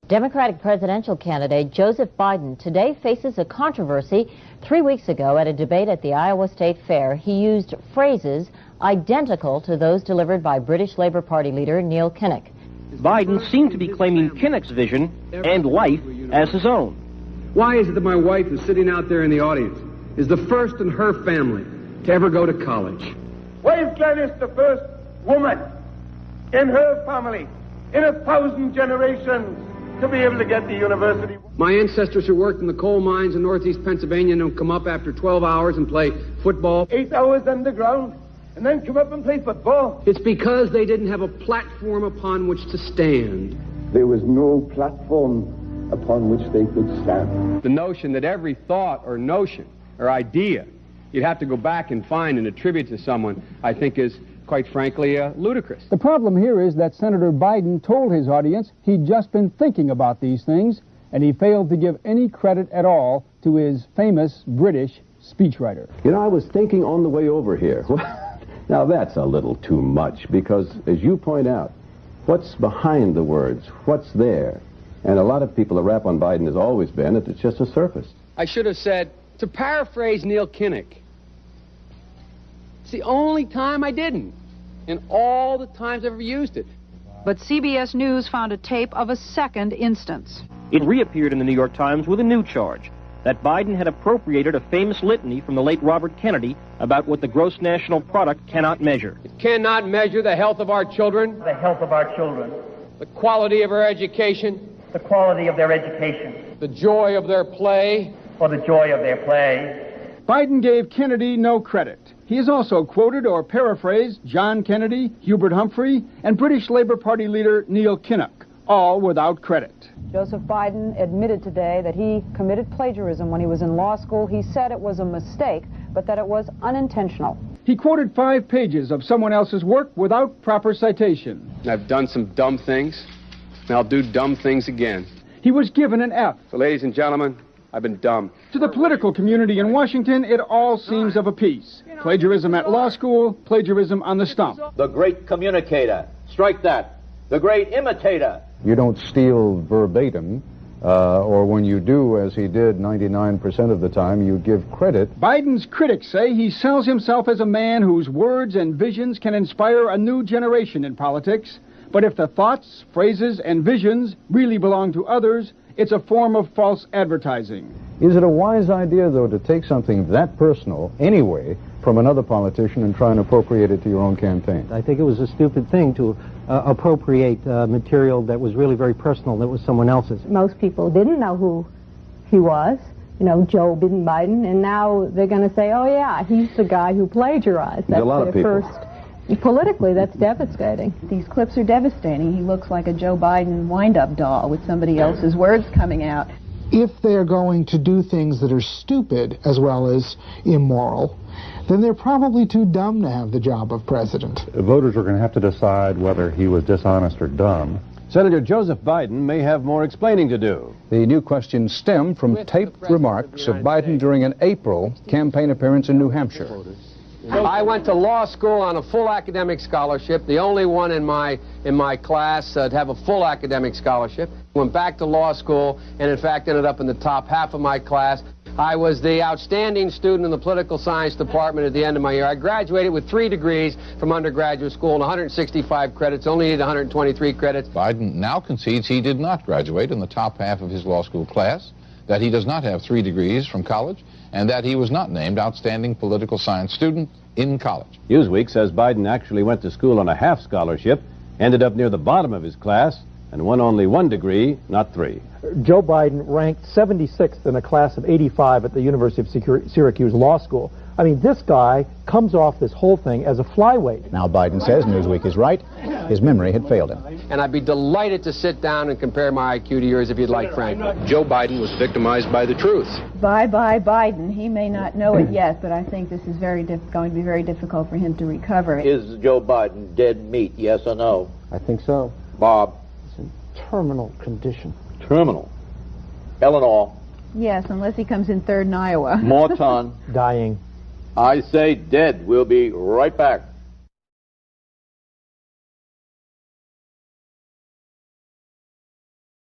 Democratic presidential candidate Joseph Biden today faces a controversy. 3 weeks ago at a debate at the Iowa State Fair, he used phrases identical to those delivered by British Labour Party leader Neil Kinnock. Biden seemed to be claiming Kinnock's vision and life as his own. Why is it that my wife, who's sitting out there in the audience, is the first in her family to ever go to college? Why is Gladys the first woman in her family in 1,000 generations to be able to get to university? My ancestors who worked in the coal mines in northeast Pennsylvania don't come up after 12 hours and play football. 8 hours underground and then come up and play football. It's because they didn't have a platform upon which to stand. There was no platform upon which they could stand. The notion that every thought or notion or idea you'd have to go back and find and attribute to someone, I think is, quite frankly, ludicrous. The problem here is that Senator Biden told his audience he'd just been thinking about these things, and he failed to give any credit at all to his famous British speechwriter. You know, I was thinking on the way over here. Now, that's a little too much, because, as you point out, what's behind the words? What's there? And a lot of people, the rap on Biden has always been that it's just a surface. I should have said, to paraphrase Neil Kinnock, it's the only time I didn't, and all the times I've ever used it. But CBS News found a tape of a second instance. It reappeared in the New York Times with a new charge, that Biden had appropriated a famous litany from the late Robert Kennedy about what the gross national product cannot measure. It cannot measure the health of our children, The health of our children, the quality of our education, the quality of their education, the joy of their play, or the joy of their play. Biden gave Kennedy no credit. He has also quoted or paraphrased John Kennedy, Hubert Humphrey, and British Labour Party leader Neil Kinnock, all without credit. Joseph Biden admitted today that he committed plagiarism when he was in law school. He said it was a mistake, but that it was unintentional. He quoted 5 pages of someone else's work without proper citation. I've done some dumb things, and I'll do dumb things again. He was given an F. So, ladies and gentlemen, I've been dumb. To the political community in Washington, it all seems of a piece. Plagiarism at law school, plagiarism on the stump. The great communicator. Strike that. The great imitator. You don't steal verbatim, or when you do, as he did 99% of the time, you give credit. Biden's critics say he sells himself as a man whose words and visions can inspire a new generation in politics. But if the thoughts, phrases, and visions really belong to others, it's a form of false advertising. Is it a wise idea, though, to take something that personal, anyway, from another politician and try and appropriate it to your own campaign? I think it was a stupid thing to appropriate material that was really very personal, that was someone else's. Most people didn't know who he was, you know, Joe Biden, and now they're going to say, oh yeah, he's the guy who plagiarized. That's a lot of people. Politically, that's devastating. These clips are devastating. He looks like a Joe Biden wind-up doll with somebody else's words coming out. If they're going to do things that are stupid as well as immoral, then they're probably too dumb to have the job of president. Voters are going to have to decide whether he was dishonest or dumb. Senator Joseph Biden may have more explaining to do. The new questions stem from taped remarks of Biden during an April campaign appearance in New Hampshire. I went to law school on a full academic scholarship, the only one in my class to have a full academic scholarship. Went back to law school and in fact ended up in the top half of my class. I was the outstanding student in the political science department at the end of my year. I graduated with 3 degrees from undergraduate school and 165 credits, only needed 123 credits. Biden now concedes he did not graduate in the top half of his law school class, that he does not have 3 degrees from college, and that he was not named outstanding political science student in college. Newsweek says Biden actually went to school on a half scholarship, ended up near the bottom of his class, and won only 1 degree, not 3. Joe Biden ranked 76th in a class of 85 at the University of Syracuse Law School. I mean, this guy comes off this whole thing as a flyweight. Now Biden says Newsweek is right. His memory had failed him. And I'd be delighted to sit down and compare my IQ to yours if you'd like, Frank. Joe Biden was victimized by the truth. Bye-bye Biden. He may not know it yet, but I think this is going to be very difficult for him to recover. Is Joe Biden dead meat, yes or no? I think so. Bob? It's in terminal condition. Terminal. Eleanor? Yes, unless he comes in third in Iowa. Morton? Dying. I say dead. We'll be right back.